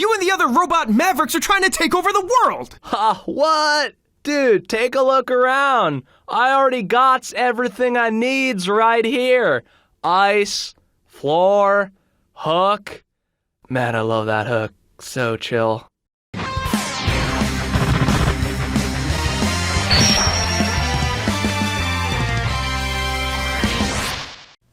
You and the other robot Mavericks are trying to take over the world! Ha, what? Dude, take a look around. I already got everything I needs right here. Ice, floor, hook. Man, I love that hook. So chill.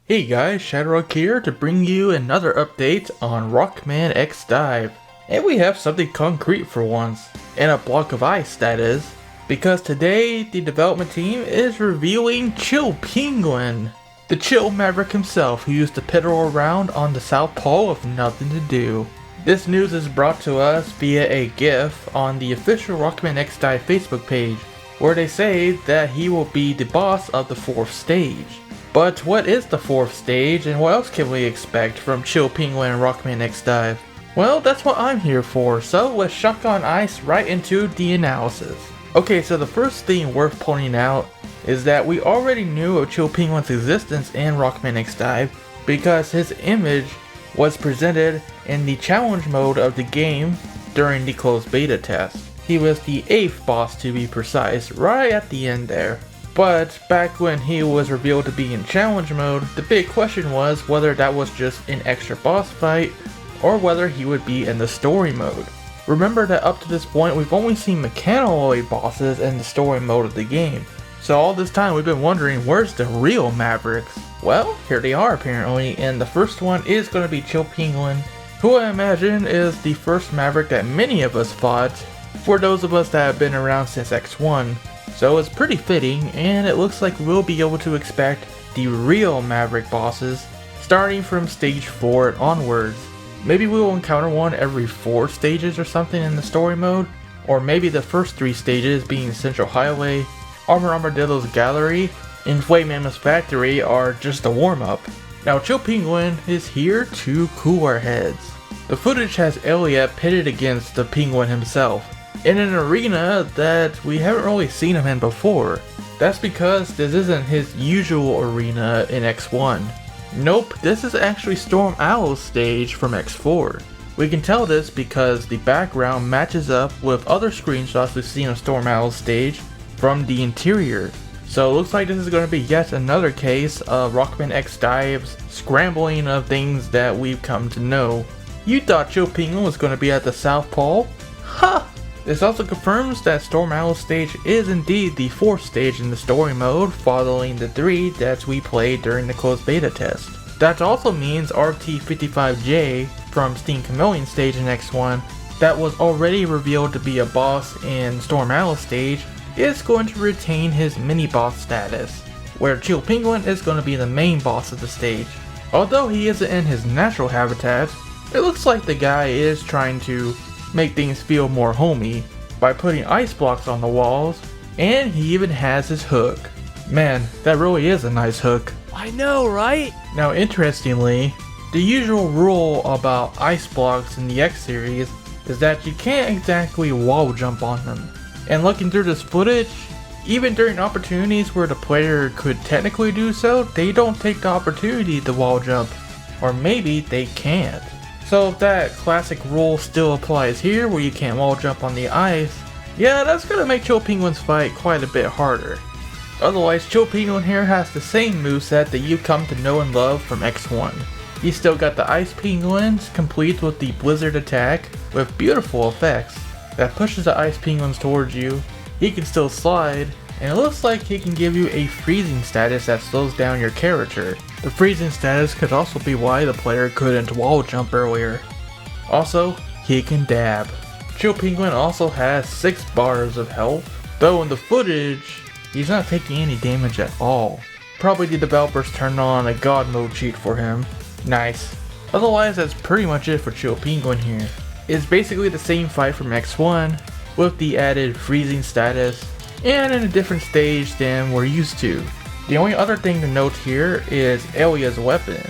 Hey guys, ShadowRock here to bring you another update on Rockman X DiVE. And we have something concrete for once, and a block of ice that is. Because today, the development team is revealing Chill Penguin. The Chill Maverick himself who used to piddle around on the South Pole with nothing to do. This news is brought to us via a GIF on the official Rockman X DiVE Facebook page, where they say that he will be the boss of the 4th stage. But what is the 4th stage, and what else can we expect from Chill Penguin and Rockman X DiVE? Well, that's what I'm here for, so let's shotgun ice right into the analysis. Okay, so the first thing worth pointing out is that we already knew of Chill Penguin's existence in Rockman X DiVE because his image was presented in the challenge mode of the game during the closed beta test. He was the 8th boss to be precise, right at the end there. But back when he was revealed to be in challenge mode, the big question was whether that was just an extra boss fight or whether he would be in the story mode. Remember that up to this point we've only seen mechanoid bosses in the story mode of the game. So all this time we've been wondering, where's the real Mavericks? Well, here they are apparently, and the first one is going to be Chill Penguin, who I imagine is the first Maverick that many of us fought, for those of us that have been around since X1. So it's pretty fitting, and it looks like we'll be able to expect the real Maverick bosses starting from stage 4 and onwards. Maybe we will encounter one every 4 stages or something in the story mode, or maybe the first 3 stages being Central Highway, Armor Armadillo's Gallery, and Flame Mammoth's Factory are just a warm-up. Now Chill Penguin is here to cool our heads. The footage has Elliot pitted against the Penguin himself, in an arena that we haven't really seen him in before. That's because this isn't his usual arena in X1. Nope, this is actually Storm Owl's stage from X4. We can tell this because the background matches up with other screenshots we've seen of Storm Owl's stage from the interior. So it looks like this is going to be yet another case of Rockman X DiVE's scrambling of things that we've come to know. You thought Chill Penguin was going to be at the South Pole? Ha! This also confirms that Storm Owl's stage is indeed the 4th stage in the story mode, following the 3 that we played during the closed beta test. That also means RT55J from Steam Chameleon stage in X1, that was already revealed to be a boss in Storm Owl's stage, is going to retain his mini-boss status, where Chill Penguin is going to be the main boss of the stage. Although he isn't in his natural habitat, it looks like the guy is trying to make things feel more homey by putting ice blocks on the walls, and he even has his hook. Man, that really is a nice hook. I know, right? Now interestingly, the usual rule about ice blocks in the X series is that you can't exactly wall jump on them. And looking through this footage, even during opportunities where the player could technically do so, they don't take the opportunity to wall jump. Or maybe they can't. So if that classic rule still applies here, where you can't wall jump on the ice, yeah, that's gonna make Chill Penguin's fight quite a bit harder. Otherwise, Chill Penguin here has the same moveset that you've come to know and love from X1. He's still got the Ice Penguins, complete with the Blizzard attack, with beautiful effects that pushes the Ice Penguins towards you. He can still slide, and it looks like he can give you a freezing status that slows down your character. The freezing status could also be why the player couldn't wall jump earlier. Also, he can dab. Chill Penguin also has 6 bars of health, though in the footage, he's not taking any damage at all. Probably the developers turned on a god mode cheat for him. Nice. Otherwise, that's pretty much it for Chill Penguin here. It's basically the same fight from X1, with the added freezing status, and in a different stage than we're used to. The only other thing to note here is Elia's weapon.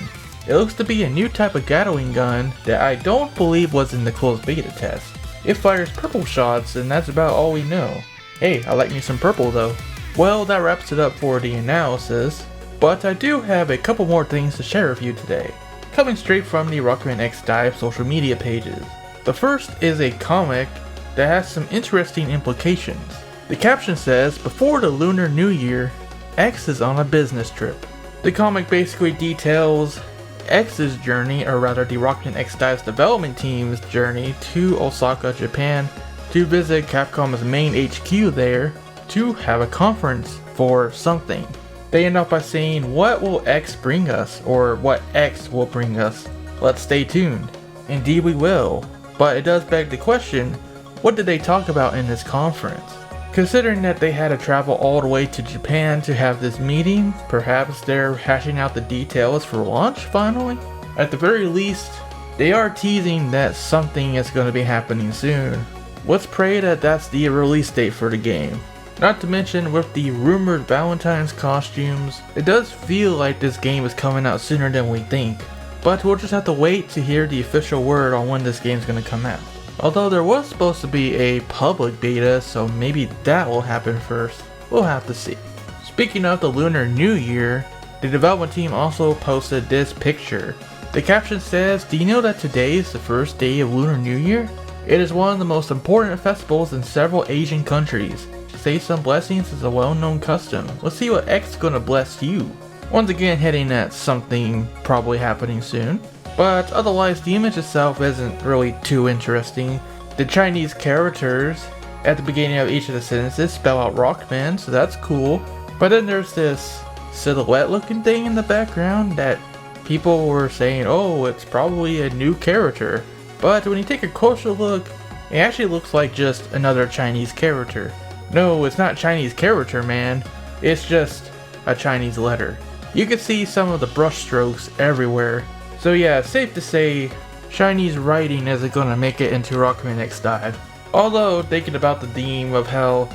It looks to be a new type of Gatling gun that I don't believe was in the closed beta test. It fires purple shots, and that's about all we know. Hey, I like me some purple though. Well, that wraps it up for the analysis, but I do have a couple more things to share with you today, coming straight from the Rockman X DiVE social media pages. The first is a comic that has some interesting implications. The caption says, before the Lunar New Year, X is on a business trip. The comic basically details X's journey, or rather the Rockman X Dive's development team's journey to Osaka, Japan to visit Capcom's main HQ there to have a conference for something. They end up by saying, what will X bring us, or what X will bring us? Let's stay tuned. Indeed we will. But it does beg the question, what did they talk about in this conference? Considering that they had to travel all the way to Japan to have this meeting, perhaps they're hashing out the details for launch finally? At the very least, they are teasing that something is going to be happening soon. Let's pray that that's the release date for the game. Not to mention, with the rumored Valentine's costumes, it does feel like this game is coming out sooner than we think. But we'll just have to wait to hear the official word on when this game's going to come out. Although there was supposed to be a public beta, so maybe that will happen first. We'll have to see. Speaking of the Lunar New Year, the development team also posted this picture. The caption says, do you know that today is the first day of Lunar New Year? It is one of the most important festivals in several Asian countries. Say some blessings is a well-known custom. Let's see what X is gonna bless you. Once again hinting at something probably happening soon. But otherwise, the image itself isn't really too interesting. The Chinese characters at the beginning of each of the sentences spell out Rockman, so that's cool. But then there's this silhouette looking thing in the background that people were saying, oh, it's probably a new character. But when you take a closer look, it actually looks like just another Chinese character. No, it's not Chinese character, man. It's just a Chinese letter. You can see some of the brush strokes everywhere. So yeah, safe to say, Chinese writing isn't gonna make it into Rockman X Dive. Although, thinking about the theme of how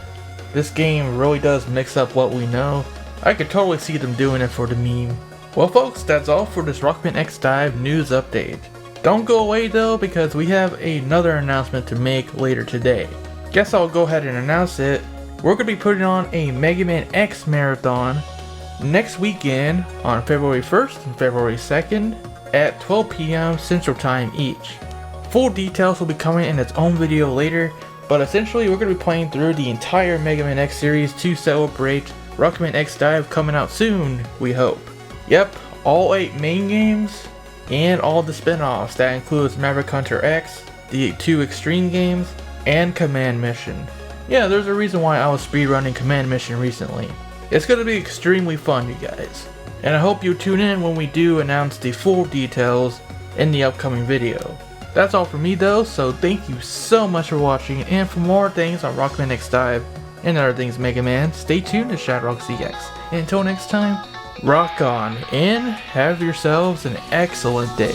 this game really does mix up what we know, I could totally see them doing it for the meme. Well folks, that's all for this Rockman X Dive news update. Don't go away though, because we have another announcement to make later today. Guess I'll go ahead and announce it. We're gonna be putting on a Mega Man X marathon next weekend on February 1st and February 2nd. At 12 p.m. Central Time each. Full details will be coming in its own video later, but essentially we're going to be playing through the entire Mega Man X series to celebrate Rockman X Dive coming out soon, we hope. Yep, all 8 main games and all the spin-offs. That includes Maverick Hunter X, the 2 Extreme games, and Command Mission. Yeah, there's a reason why I was speedrunning Command Mission recently. It's going to be extremely fun, you guys. And I hope you tune in when we do announce the full details in the upcoming video. That's all for me though, so thank you so much for watching, and for more things on Rockman X Dive and other things Mega Man, stay tuned to ShadowRockZX. And until next time, rock on and have yourselves an excellent day.